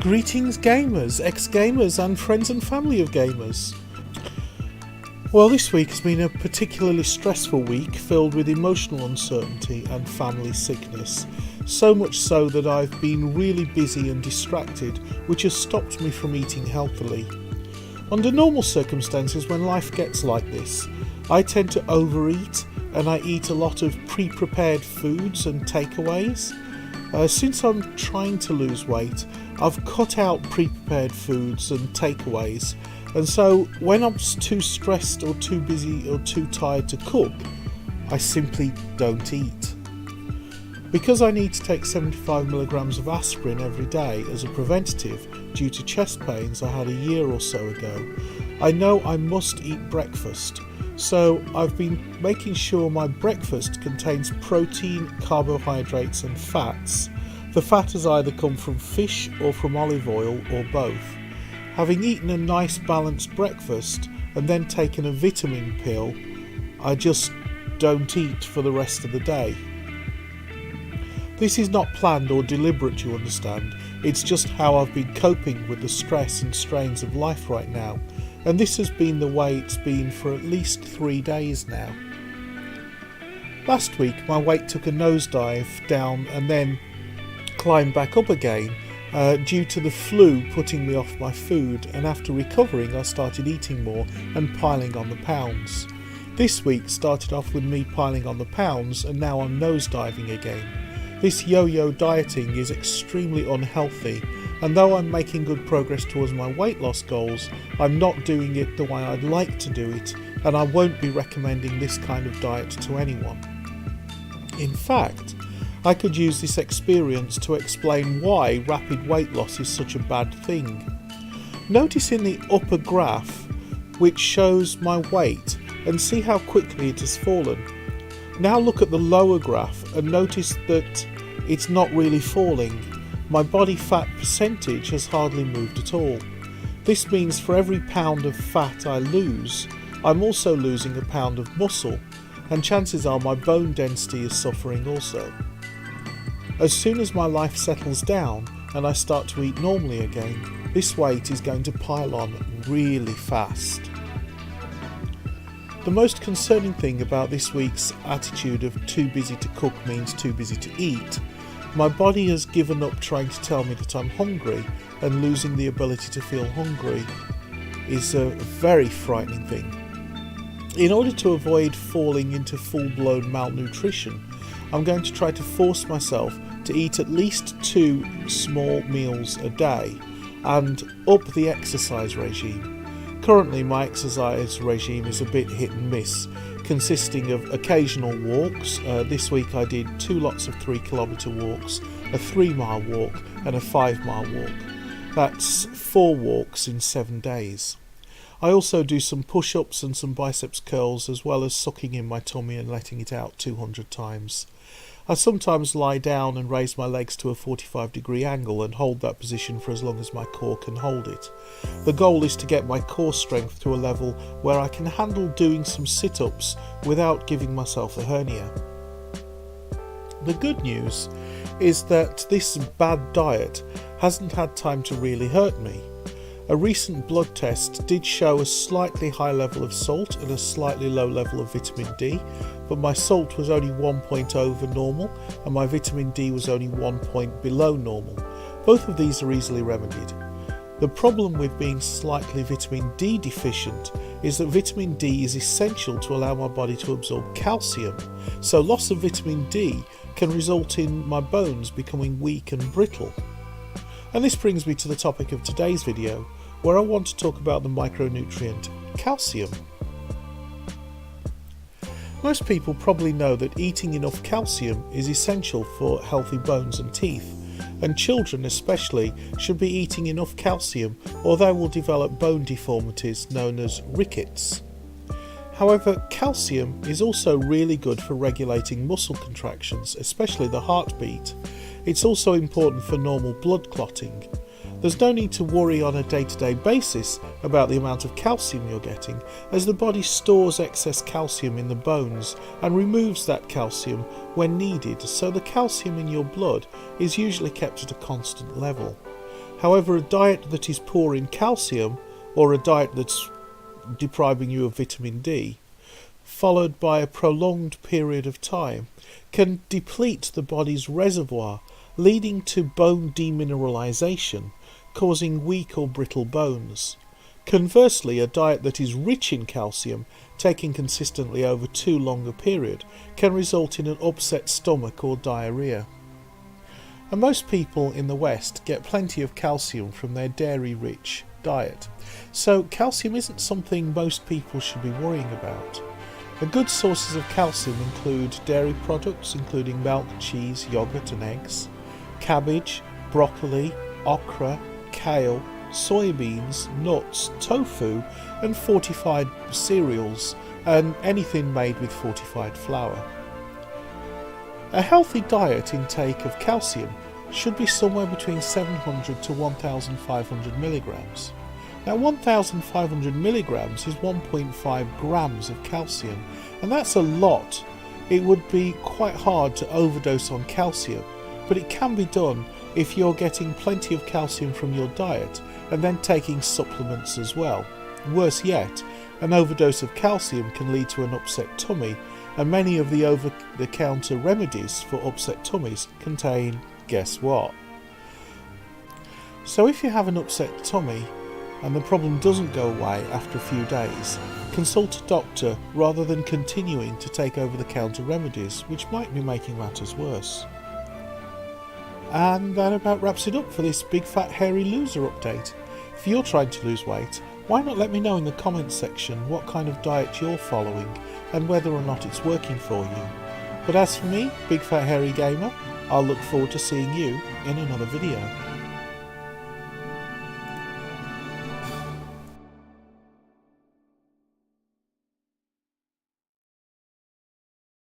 Greetings gamers, ex-gamers and friends and family of gamers. Well, this week has been a particularly stressful week filled with emotional uncertainty and family sickness. So much so that I've been really busy and distracted, which has stopped me from eating healthily. Under normal circumstances, when life gets like this, I tend to overeat and I eat a lot of pre-prepared foods and takeaways. Since I'm trying to lose weight, I've cut out pre-prepared foods and takeaways, and so when I'm too stressed or too busy or too tired to cook, I simply don't eat. Because I need to take 75 milligrams of aspirin every day as a preventative due to chest pains I had a year or so ago, I know I must eat breakfast. So I've been making sure my breakfast contains protein, carbohydrates and fats. The fat has either come from fish or from olive oil or both. Having eaten a nice balanced breakfast and then taken a vitamin pill, I just don't eat for the rest of the day. This is not planned or deliberate, you understand. It's just how I've been coping with the stress and strains of life right now. And this has been the way it's been for at least 3 days now. Last week my weight took a nosedive down and then climbed back up again due to the flu putting me off my food, and after recovering I started eating more and piling on the pounds. This week started off with me piling on the pounds and now I'm nosediving again. This yo-yo dieting is extremely unhealthy, and though I'm making good progress towards my weight loss goals, I'm not doing it the way I'd like to do it, and I won't be recommending this kind of diet to anyone. In fact, I could use this experience to explain why rapid weight loss is such a bad thing. Notice in the upper graph, which shows my weight, and see how quickly it has fallen. Now look at the lower graph and notice that it's not really falling. My body fat percentage has hardly moved at all. This means for every pound of fat I lose, I'm also losing a pound of muscle, and chances are my bone density is suffering also. As soon as my life settles down and I start to eat normally again, this weight is going to pile on really fast. The most concerning thing about this week's attitude of too busy to cook means too busy to eat, my body has given up trying to tell me that I'm hungry, and losing the ability to feel hungry is a very frightening thing. In order to avoid falling into full-blown malnutrition, I'm going to try to force myself to eat at least 2 small meals a day and up the exercise regime. Currently my exercise regime is a bit hit and miss, consisting of occasional walks. This week I did 2 lots of 3-kilometre walks, a 3-mile walk and a 5-mile walk. That's 4 walks in 7 days. I also do some push-ups and some biceps curls, as well as sucking in my tummy and letting it out 200 times. I sometimes lie down and raise my legs to a 45-degree angle and hold that position for as long as my core can hold it. The goal is to get my core strength to a level where I can handle doing some sit-ups without giving myself a hernia. The good news is that this bad diet hasn't had time to really hurt me. A recent blood test did show a slightly high level of salt and a slightly low level of vitamin D, but my salt was only 1 point over normal and my vitamin D was only 1 point below normal. Both of these are easily remedied. The problem with being slightly vitamin D deficient is that vitamin D is essential to allow my body to absorb calcium, so loss of vitamin D can result in my bones becoming weak and brittle. And this brings me to the topic of today's video, where I want to talk about the micronutrient calcium. Most people probably know that eating enough calcium is essential for healthy bones and teeth, and children especially should be eating enough calcium or they will develop bone deformities known as rickets. However, calcium is also really good for regulating muscle contractions, especially the heartbeat. It's also important for normal blood clotting. There's no need to worry on a day-to-day basis about the amount of calcium you're getting, as the body stores excess calcium in the bones and removes that calcium when needed, so the calcium in your blood is usually kept at a constant level. However, a diet that is poor in calcium, or a diet that's depriving you of vitamin D, followed by a prolonged period of time, can deplete the body's reservoir, leading to bone demineralization, causing weak or brittle bones. Conversely, a diet that is rich in calcium, taken consistently over too long a period, can result in an upset stomach or diarrhea. And most people in the West get plenty of calcium from their dairy-rich diet, so calcium isn't something most people should be worrying about. The good sources of calcium include dairy products, including milk, cheese, yogurt and eggs, cabbage, broccoli, okra, kale, soybeans, nuts, tofu and fortified cereals, and anything made with fortified flour. A healthy diet intake of calcium should be somewhere between 700 to 1,500 milligrams. Now 1,500 milligrams is 1.5 grams of calcium, and that's a lot. It would be quite hard to overdose on calcium, but it can be done if you're getting plenty of calcium from your diet and then taking supplements as well. Worse yet, an overdose of calcium can lead to an upset tummy, and many of the over-the-counter remedies for upset tummies contain, guess what? So if you have an upset tummy and the problem doesn't go away after a few days, consult a doctor rather than continuing to take over-the-counter remedies, which might be making matters worse. And that about wraps it up for this Big Fat Hairy Loser update. If you're trying to lose weight, why not let me know in the comments section what kind of diet you're following and whether or not it's working for you. But as for me, Big Fat Hairy Gamer, I'll look forward to seeing you in another video.